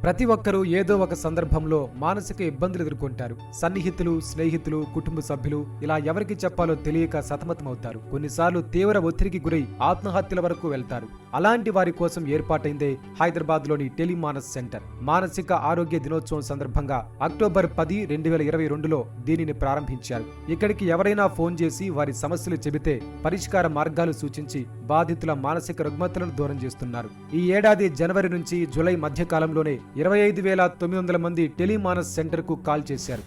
ప్రతి ఒక్కరూ ఏదో ఒక సందర్భంలో మానసిక ఇబ్బందులు ఎదుర్కొంటారు. సన్నిహితులు, స్నేహితులు, కుటుంబ సభ్యులు ఇలా ఎవరికి చెప్పాలో తెలియక సతమతమవుతారు. కొన్నిసార్లు తీవ్ర ఒత్తిడికి గురై ఆత్మహత్యల వరకు వెళ్తారు. అలాంటి వారి కోసం ఏర్పాటైందే హైదరాబాద్లోని టెలిమానస్ సెంటర్. మానసిక ఆరోగ్య దినోత్సవం సందర్భంగా అక్టోబర్ 10, 2022లో దీనిని ప్రారంభించారు. ఇక్కడికి ఎవరైనా ఫోన్ చేసి వారి సమస్యలు చెబితే పరిష్కార మార్గాలు సూచించి బాధితుల మానసిక రుగ్మతలను దూరం చేస్తున్నారు. ఈ ఏడాది జనవరి నుంచి జూలై మధ్య కాలంలోనే 25,900 మంది టెలిమానస్ సెంటర్కు కాల్ చేశారు.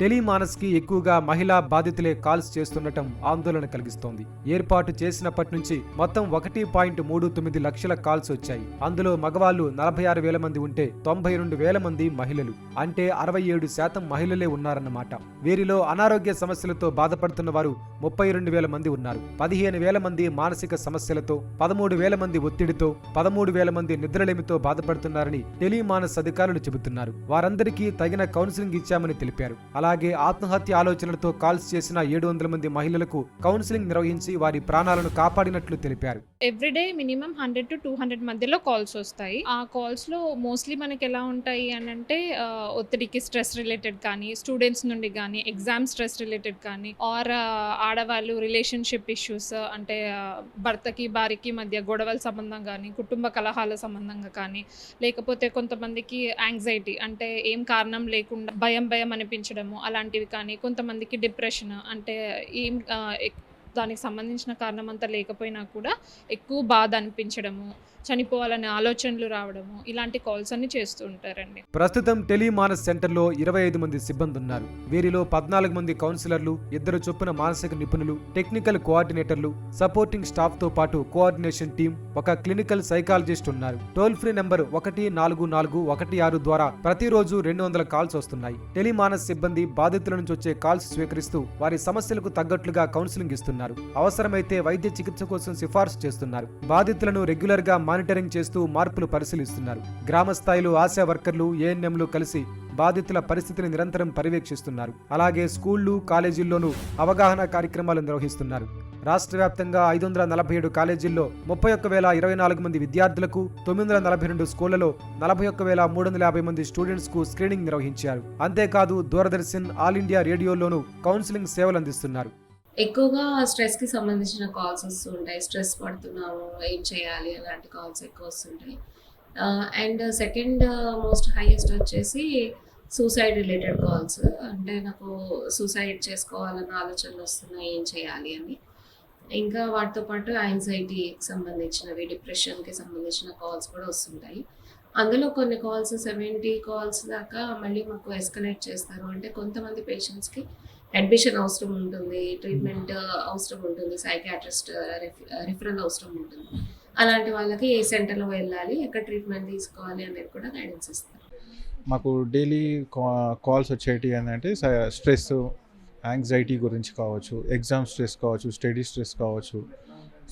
టెలిమానస్కి ఎక్కువగా మహిళా బాధితులే కాల్స్ చేస్తుండటం ఆందోళన కలిగిస్తోంది. ఏర్పాటు చేసినప్పటి నుంచి మొత్తం 1.39 లక్షల కాల్స్ వచ్చాయి. అందులో మగవాళ్లు 46,000 మంది ఉంటే 92,000 మంది మహిళలు. అంటే 67% మహిళలే ఉన్నారన్నమాట. వీరిలో అనారోగ్య సమస్యలతో బాధపడుతున్న వారు 32,000 మంది ఉన్నారు. 15,000 మంది మానసిక సమస్యలతో, 13,000 మంది ఒత్తిడితో, 13,000 మంది నిద్రలేమితో బాధపడుతున్నారని టెలిమానస్ అధికారులు చెబుతున్నారు. వారందరికీ తగిన కౌన్సిలింగ్ ఇచ్చామని తెలిపారు. అలాగే ఆత్మహత్య ఆలోచనలతో కాల్స్ చేసిన 700 మంది మహిళలకు కౌన్సిలింగ్ నిర్వహించి వారి ప్రాణాలను కాపాడినట్లు తెలిపారు. ఎవ్రీడే మినిమం 100 to 200 మధ్యలో కాల్స్ వస్తాయి. ఆ కాల్స్ లో మోస్ట్లీ మనకి ఎలా ఉంటాయి అని అంటే ఒత్తిడికి స్ట్రెస్ రిలేటెడ్ కానీ, స్టూడెంట్స్ నుండి కానీ, ఎగ్జామ్ స్ట్రెస్ రిలేటెడ్ కానీ, ఆర్ ఆడవాళ్ళు రిలేషన్షిప్ ఇష్యూస్ అంటే భర్తకి భార్యకి మధ్య గొడవల సంబంధం కానీ, కుటుంబ కలహాల సంబంధంగా కానీ, లేకపోతే కొంతమందికి యాంగ్జైటీ అంటే ఏం కారణం లేకుండా భయం అనిపించడము అలాంటివి కానీ, కొంతమందికి డిప్రెషన్ అంటే ఏం దానికి సంబంధించిన కారణం అంతా లేకపోయినా కూడా ఎక్కువ బాధ అనిపించడము, చనిపోవాలనే ఆలోచనలు రావడము, ఇలాంటి కాల్స్ అన్ని చేస్తూ ఉంటారండి. ప్రస్తుతం టెలిమానస్ సెంటర్లో 25 మంది సిబ్బంది ఉన్నారు. వీరిలో 14 మంది కౌన్సిలర్లు, 2 చొప్పున మానసిక నిపుణులు, టెక్నికల్ కోఆర్డినేటర్లు, సపోర్టింగ్ స్టాఫ్ తో పాటు కోఆర్డినేషన్ టీం, ఒక క్లినికల్ సైకాలజిస్ట్ ఉన్నారు. టోల్ ఫ్రీ నంబర్ 14416 ద్వారా ప్రతిరోజు 200 కాల్స్ వస్తున్నాయి. టెలిమానస్ సిబ్బంది బాధితుల నుంచి వచ్చే కాల్స్ స్వీకరిస్తూ వారి సమస్యలకు తగ్గట్లుగా కౌన్సిలింగ్ ఇస్తున్నారు. అవసరమైతే వైద్య చికిత్స కోసం సిఫార్సు చేస్తున్నారు. బాధితులను రెగ్యులర్ గా మానిటరింగ్ చేస్తూ మార్పులు పరిశీలిస్తున్నారు. గ్రామ స్థాయిలో ఆశా వర్కర్లు, ఏఎన్ఎంలు కలిసి బాధితుల పరిస్థితిని నిరంతరం పర్యవేక్షిస్తున్నారు. అలాగే స్కూళ్లు, కాలేజీల్లోనూ అవగాహన కార్యక్రమాలు నిర్వహిస్తున్నారు. రాష్ట్ర వ్యాప్తంగా 547 కాలేజీల్లో 31,024 మంది విద్యార్థులకు, 942 స్కూళ్లలో 41,350 మంది స్టూడెంట్స్ కు స్క్రీనింగ్ నిర్వహించారు. అంతేకాదు దూరదర్శన్, ఆల్ ఇండియా రేడియోలోనూ కౌన్సిలింగ్ సేవలు అందిస్తున్నారు. ఎక్కువగా స్ట్రెస్కి సంబంధించిన కాల్స్ వస్తుంటాయి. స్ట్రెస్ పడుతున్నాము, ఏం చేయాలి అలాంటి కాల్స్ ఎక్కువ వస్తుంటాయి. అండ్ సెకండ్ మోస్ట్ హైయెస్ట్ వచ్చేసి సూసైడ్ రిలేటెడ్ కాల్స్. అంటే నాకు సూసైడ్ చేసుకోవాలన్న ఆలోచనలు వస్తున్నాయి, ఏం చేయాలి అని. ఇంకా వాటితో పాటు యాంగ్జైటీకి సంబంధించినవి, డిప్రెషన్కి సంబంధించిన కాల్స్ కూడా వస్తుంటాయి. అందులో కొన్ని కాల్స్ 70 కాల్స్ దాకా మళ్ళీ మాకు ఎస్కలేట్ చేస్తారు. అంటే కొంతమంది పేషెంట్స్కి అడ్మిషన్ అవసరం ఉంటుంది, ట్రీట్మెంట్ అవసరం ఉంటుంది, సైకాట్రిస్ట్ రిఫరల్ అవసరం ఉంటుంది. అలాంటి వాళ్ళకి ఏ సెంటర్లో వెళ్ళాలి, ఎక్కడ ట్రీట్మెంట్ తీసుకోవాలి అనేది కూడా గైడెన్స్ ఇస్తారు. మాకు డైలీ కాల్స్ వచ్చేటి ఏంటంటే స్ట్రెస్, యాంగ్జైటీ గురించి కావచ్చు, ఎగ్జామ్ స్ట్రెస్ కావచ్చు, స్టడీ స్ట్రెస్ కావచ్చు,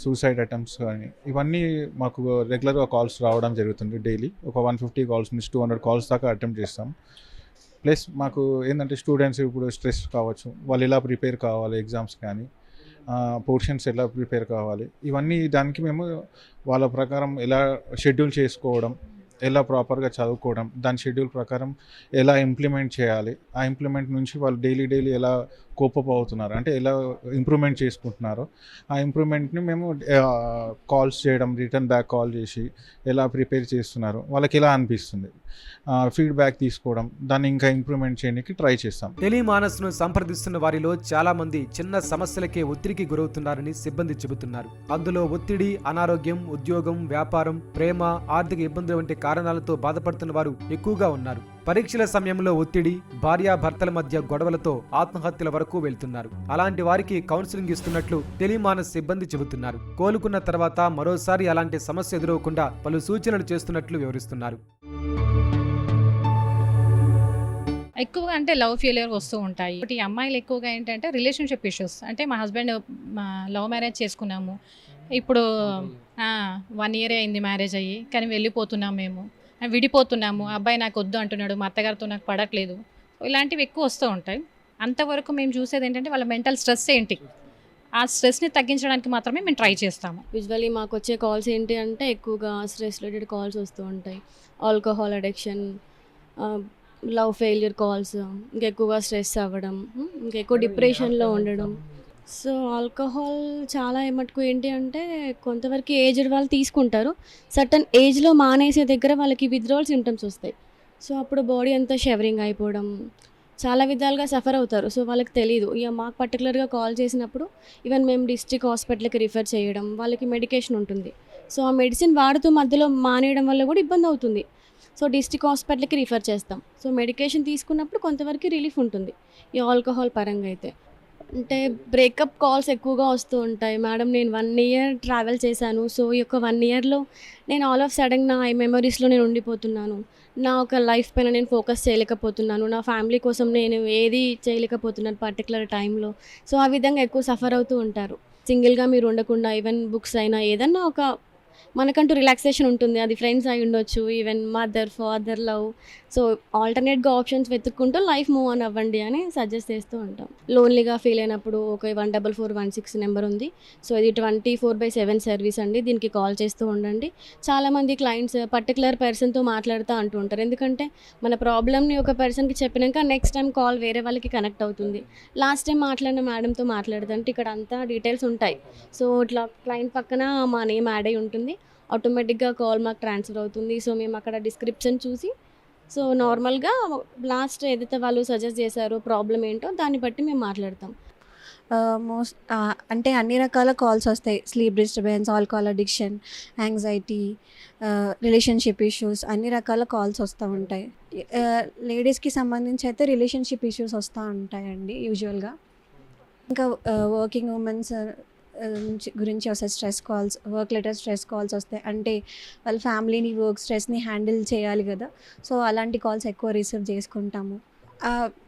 సూసైడ్ అటెంప్ట్స్ కానీ, ఇవన్నీ మాకు రెగ్యులర్గా కాల్స్ రావడం జరుగుతుంది. డైలీ ఒక 150 కాల్స్ నుంచి 200 కాల్స్ దాకా అటెంప్ట్ చేస్తాం. ప్లస్ మాకు ఏంటంటే స్టూడెంట్స్ ఇప్పుడు స్ట్రెస్ కావచ్చు, వాళ్ళు ఎలా ప్రిపేర్ కావాలి ఎగ్జామ్స్ కానీ, పోర్షన్స్ ఎలా ప్రిపేర్ కావాలి, ఇవన్నీ దానికి మేము వాళ్ళ ప్రకారం ఎలా షెడ్యూల్ చేసుకోవడం, ఎలా ప్రాపర్గా చదువుకోవడం, దాని షెడ్యూల్ ప్రకారం ఎలా ఇంప్లిమెంట్ చేయాలి, ఆ ఇంప్లిమెంట్ నుంచి వాళ్ళు డైలీ ఎలా కోపప్ అవుతున్నారు అంటే ఎలా ఇంప్రూవ్మెంట్ చేసుకుంటున్నారో ఆ ఇంప్రూవ్మెంట్ని మేము కాల్స్ చేయడం, రిటర్న్ బ్యాక్ కాల్ చేసి ఎలా ప్రిపేర్ చేస్తున్నారు, వాళ్ళకి ఎలా అనిపిస్తుంది, ఫీడ్బ్యాక్ తీసుకోవడం, దాన్ని ఇంకా ఇంప్రూవ్మెంట్ చేయడానికి ట్రై చేస్తాం. టెలిమానస్ ను సంప్రదిస్తున్న వారిలో చాలా మంది చిన్న సమస్యలకే ఒత్తిడికి గురవుతున్నారని సిబ్బంది చెబుతున్నారు. అందులో ఒత్తిడి, అనారోగ్యం, ఉద్యోగం, వ్యాపారం, ప్రేమ, ఆర్థిక ఇబ్బందులు వంటి కారణాలతో బాధపడుతున్న వారు ఎక్కువగా ఉన్నారు. పరీక్షల సమయంలో ఒత్తిడి, భార్యాభర్తల మధ్య గొడవలతో ఆత్మహత్యల వరకు వెళ్తున్నారు. అలాంటి వారికి కౌన్సిలింగ్ ఇస్తున్నట్లు టెలిమానస్ సిబ్బంది చెబుతున్నారు. కోలుకున్న తర్వాత మరోసారి అలాంటి సమస్య ఎదురవకుండా పలు సూచనలు చేస్తున్నట్లు వివరిస్తున్నారు. ఎక్కువగా అంటే లవ్ ఫెయిలియర్ వస్తూ ఉంటాయి. ఈ అమ్మాయిలు ఎక్కువగా ఏంటంటే రిలేషన్షిప్ ఇష్యూస్. అంటే మా హస్బెండ్ లవ్ మ్యారేజ్ చేసుకున్నాము, ఇప్పుడు 1 year అయింది మ్యారేజ్ అయ్యి, కానీ వెళ్ళిపోతున్నాం, మేము విడిపోతున్నాము, అబ్బాయి నాకు వద్దు అంటున్నాడు, మా అత్తగారితో నాకు పడట్లేదు, ఇలాంటివి ఎక్కువ వస్తూ ఉంటాయి. అంతవరకు మేము చూసేది ఏంటంటే వాళ్ళ మెంటల్ స్ట్రెస్ ఏంటి, ఆ స్ట్రెస్ని తగ్గించడానికి మాత్రమే మేము ట్రై చేస్తాము. యూజువల్లీ మాకు వచ్చే కాల్స్ ఏంటి అంటే ఎక్కువగా స్ట్రెస్ రిలేటెడ్ కాల్స్ వస్తూ ఉంటాయి. Alcohol addiction, love failure calls, ఇంకా ఎక్కువగా స్ట్రెస్ అవ్వడం, ఇంకా ఎక్కువ డిప్రెషన్లో ఉండడం. సో ఆల్కహాల్ చాలా మటుకు ఏంటి అంటే కొంతవరకు ఏజ్డ్ వాళ్ళు తీసుకుంటారు. సర్టన్ ఏజ్లో మానేసే దగ్గర వాళ్ళకి విత్డ్రావల్ సిమ్టమ్స్ వస్తాయి. సో అప్పుడు బాడీ అంతా షెవరింగ్ అయిపోవడం, చాలా విధాలుగా సఫర్ అవుతారు. సో వాళ్ళకి తెలీదు. ఇక మాకు పర్టికులర్గా కాల్ చేసినప్పుడు ఈవెన్ మేము డిస్ట్రిక్ట్ హాస్పిటల్కి రిఫర్ చేయడం, వాళ్ళకి మెడికేషన్ ఉంటుంది. సో ఆ మెడిసిన్ వాడుతూ మధ్యలో మానేయడం వల్ల కూడా ఇబ్బంది అవుతుంది. సో డిస్ట్రిక్ట్ హాస్పిటల్కి రిఫర్ చేస్తాం. సో మెడికేషన్ తీసుకున్నప్పుడు కొంతవరకు రిలీఫ్ ఉంటుంది ఈ ఆల్కహాల్ పరంగా అయితే. అంటే బ్రేకప్ కాల్స్ ఎక్కువగా వస్తూ ఉంటాయి. మేడం నేను 1 year ట్రావెల్ చేశాను. సో ఈ యొక్క 1 yearలో నేను ఆల్ ఆఫ్ సడన్ నా మెమరీస్లో నేను ఉండిపోతున్నాను. నా ఒక లైఫ్ పైన నేను ఫోకస్ చేయలేకపోతున్నాను. నా ఫ్యామిలీ కోసం నేను ఏది చేయలేకపోతున్నాను పర్టికులర్ టైంలో. సో ఆ విధంగా ఎక్కువ సఫర్ అవుతూ ఉంటారు. సింగిల్గా మీరు ఉండకుండా ఈవెన్ బుక్స్ అయినా ఏదన్నా ఒక మనకంటూ రిలాక్సేషన్ ఉంటుంది. అది ఫ్రెండ్స్ అయి ఉండొచ్చు, even mother, father love. So ఆల్టర్నేట్గా ఆప్షన్స్ వెతుక్కుంటూ లైఫ్ మూవ్ ఆన్ అవ్వండి అని సజెస్ట్ చేస్తూ ఉంటాం. లోన్లీగా ఫీల్ అయినప్పుడు ఒక 14416 నెంబర్ ఉంది. సో ఇది 24/7 సర్వీస్ అండి. దీనికి కాల్ చేస్తూ ఉండండి. చాలామంది క్లయింట్స్ పర్టికులర్ పర్సన్తో మాట్లాడుతూ అంటూ ఉంటారు. ఎందుకంటే మన ప్రాబ్లమ్ని ఒక పర్సన్కి చెప్పినాక నెక్స్ట్ టైం కాల్ వేరే వాళ్ళకి కనెక్ట్ అవుతుంది. లాస్ట్ టైం మాట్లాడిన మేడంతో మాట్లాడుతుంటే ఇక్కడ అంతా డీటెయిల్స్ ఉంటాయి. సో ఇట్లా క్లయింట్ పక్కన మా నేమ్ యాడ్ అయి ఉంటుంది. ఆటోమేటిక్గా కాల్ మాకు ట్రాన్స్ఫర్ అవుతుంది. సో మేము అక్కడ డిస్క్రిప్షన్ చూసి సో నార్మల్గా లాస్ట్ ఏదైతే వాళ్ళు సజెస్ట్ చేశారో ప్రాబ్లం ఏంటో దాన్ని బట్టి మేము మాట్లాడతాం. అంటే అన్ని రకాల కాల్స్ వస్తాయి. Sleep disturbance, alcohol addiction, anxiety, relationship issues, అన్ని రకాల కాల్స్ వస్తూ ఉంటాయి. లేడీస్కి సంబంధించి అయితే రిలేషన్షిప్ ఇష్యూస్ వస్తూ ఉంటాయండి యూజువల్గా. ఇంకా వర్కింగ్ ఉమెన్స్ గురించి వస్తాయి stress calls, work letter stress calls వస్తాయి. అంటే వాళ్ళ ఫ్యామిలీని, వర్క్ స్ట్రెస్ని హ్యాండిల్ చేయాలి కదా. సో అలాంటి కాల్స్ ఎక్కువ రిసీవ్ చేసుకుంటాము.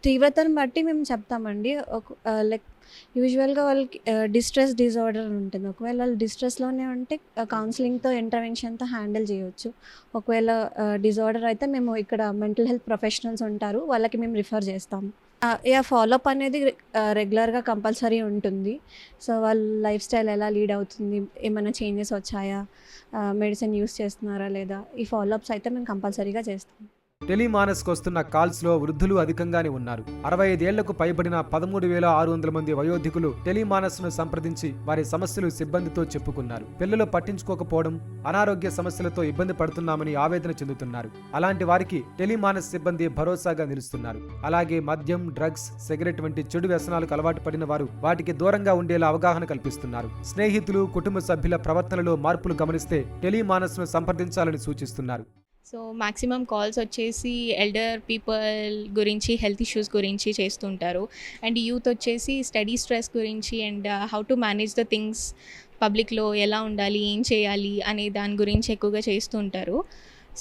తీవ్రతను బట్టి మేము చెప్తామండి. లైక్ యూజువల్గా వాళ్ళకి డిస్ట్రెస్ డిజార్డర్ అని ఉంటుంది. ఒకవేళ వాళ్ళు డిస్ట్రెస్లోనే ఉంటే కౌన్సిలింగ్తో, ఇంటర్వెన్షన్తో హ్యాండిల్ చేయవచ్చు. ఒకవేళ డిజార్డర్ అయితే మేము ఇక్కడ మెంటల్ హెల్త్ ప్రొఫెషనల్స్ ఉంటారు, వాళ్ళకి మేము రిఫర్ చేస్తాము. ఫాలోఅప్ అనేది రెగ్యులర్గా కంపల్సరీ ఉంటుంది. సో వాళ్ళ లైఫ్ స్టైల్ ఎలా లీడ్ అవుతుంది, ఏమైనా చేంజెస్ వచ్చాయా, మెడిసిన్ యూస్ చేస్తున్నారా లేదా, ఈ ఫాలోఅప్స్ అయితే మేము కంపల్సరీగా చేస్తాం. టెలిమానస్కు వస్తున్న కాల్స్లో వృద్ధులు అధికంగానే ఉన్నారు. 65 ఏళ్లకు పైబడిన 13,600 మంది వయోధికులు టెలిమానస్ను సంప్రదించి వారి సమస్యలు సిబ్బందితో చెప్పుకున్నారు. పిల్లలు పట్టించుకోకపోవడం, అనారోగ్య సమస్యలతో ఇబ్బంది పడుతున్నామని ఆవేదన చెందుతున్నారు. అలాంటి వారికి టెలిమానస్ సిబ్బంది భరోసాగా నిలుస్తున్నారు. అలాగే మద్యం, డ్రగ్స్, సిగరెట్ వంటి చెడు వ్యసనాలకు అలవాటు పడిన వారు వాటికి దూరంగా ఉండేలా అవగాహన కల్పిస్తున్నారు. స్నేహితులు, కుటుంబ సభ్యుల ప్రవర్తనలో మార్పులు గమనిస్తే టెలిమానస్ను సంప్రదించాలని సూచిస్తున్నారు. సో మ్యాక్సిమం కాల్స్ వచ్చేసి ఎల్డర్ పీపుల్ గురించి, హెల్త్ ఇష్యూస్ గురించి చేస్తుంటారు. అండ్ యూత్ వచ్చేసి స్టడీ స్ట్రెస్ గురించి and how to manage the things, పబ్లిక్లో ఎలా ఉండాలి, ఏం చేయాలి అనే దాని గురించి ఎక్కువగా చేస్తుంటారు.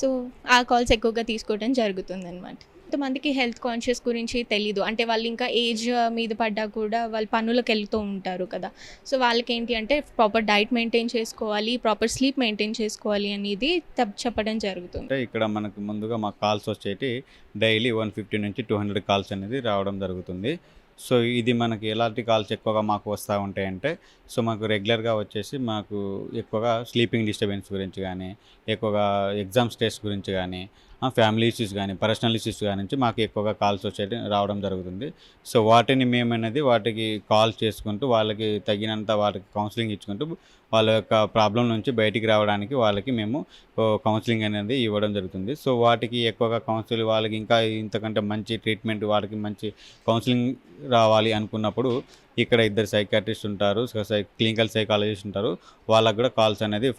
సో ఆ కాల్స్ ఎక్కువగా తీసుకోవడం జరుగుతుందన్నమాట. కొంతమందికి హెల్త్ కాన్షియస్ గురించి తెలీదు. అంటే వాళ్ళు ఇంకా ఏజ్ మీద పడ్డా కూడా వాళ్ళు పనులకు వెళ్తూ ఉంటారు కదా. సో వాళ్ళకి ఏంటి అంటే ప్రాపర్ డైట్ మెయింటైన్ చేసుకోవాలి, ప్రాపర్ స్లీప్ మెయింటైన్ చేసుకోవాలి అనేది చెప్పడం జరుగుతుంది. అంటే ఇక్కడ మనకు ముందుగా మాకు కాల్స్ వచ్చేటి డైలీ 150 నుంచి 200 కాల్స్ అనేది రావడం జరుగుతుంది. సో ఇది మనకి ఎలాంటి కాల్స్ ఎక్కువగా మాకు వస్తూ ఉంటాయంటే, సో మాకు రెగ్యులర్గా వచ్చేసి మాకు ఎక్కువగా స్లీపింగ్ డిస్టర్బెన్స్ గురించి కానీ, ఎక్కువగా ఎగ్జామ్ స్ట్రెస్ గురించి కానీ, ఫ్యామిలీ ఇష్యూస్ కానీ, పర్సనల్ ఇష్యూస్ కానీ మాకు ఎక్కువగా కాల్స్ వచ్చేటి రావడం జరుగుతుంది. సో వాటిని మేమనేది వాటికి కాల్ చేసుకుంటూ వాళ్ళకి తగినంత వాళ్ళకి కౌన్సిలింగ్ ఇచ్చుకుంటూ వాళ్ళ యొక్క ప్రాబ్లం నుంచి బయటికి రావడానికి వాళ్ళకి మేము కౌన్సిలింగ్ అనేది ఇవ్వడం జరుగుతుంది. సో వాటికి ఎక్కువగా కౌన్సిలింగ్ వాళ్ళకి ఇంకా ఇంతకంటే మంచి ట్రీట్మెంట్, వాళ్ళకి మంచి కౌన్సిలింగ్ రావాలి అనుకున్నప్పుడు ఇక్కడ 2 సైకాట్రిస్ట్ ఉంటారు, క్లినికల్ సైకాలజిస్ట్ ఉంటారు. వాళ్ళకు కూడా కాల్స్ అనేది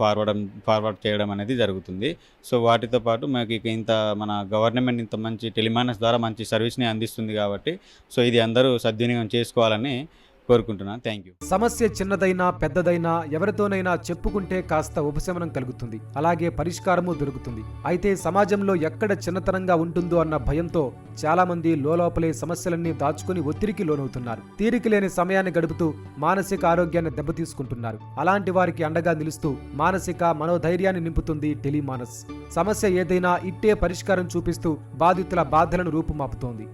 ఫార్వర్డ్ చేయడం అనేది జరుగుతుంది. సో వాటితో పాటు మాకు ఇక ఇంత మన గవర్నమెంట్ ఇంత మంచి టెలిమానస్ ద్వారా మంచి సర్వీస్ని అందిస్తుంది కాబట్టి సో ఇది అందరూ సద్వినియోగం చేసుకోవాలని కోరుకుంటున్నాను. Thank you. సమస్య చిన్నదైనా పెద్దదైనా ఎవరితోనైనా చెప్పుకుంటే కాస్త ఉపశమనం కలుగుతుంది, అలాగే పరిష్కారము దొరుకుతుంది. అయితే సమాజంలో ఎక్కడ చిన్నతనంగా ఉంటుందో అన్న భయంతో చాలా మంది లోపలే సమస్యలన్నీ దాచుకుని ఒత్తిడికి లోనవుతున్నారు. తీరిక లేని సమయాన్ని గడుపుతూ మానసిక ఆరోగ్యాన్ని దెబ్బతీసుకుంటున్నారు. అలాంటి వారికి అండగా నిలుస్తూ మానసిక మనోధైర్యాన్ని నింపుతుంది టెలిమానస్. సమస్య ఏదైనా ఇట్టే పరిష్కారం చూపిస్తూ బాధితుల బాధలను రూపుమాపుతోంది.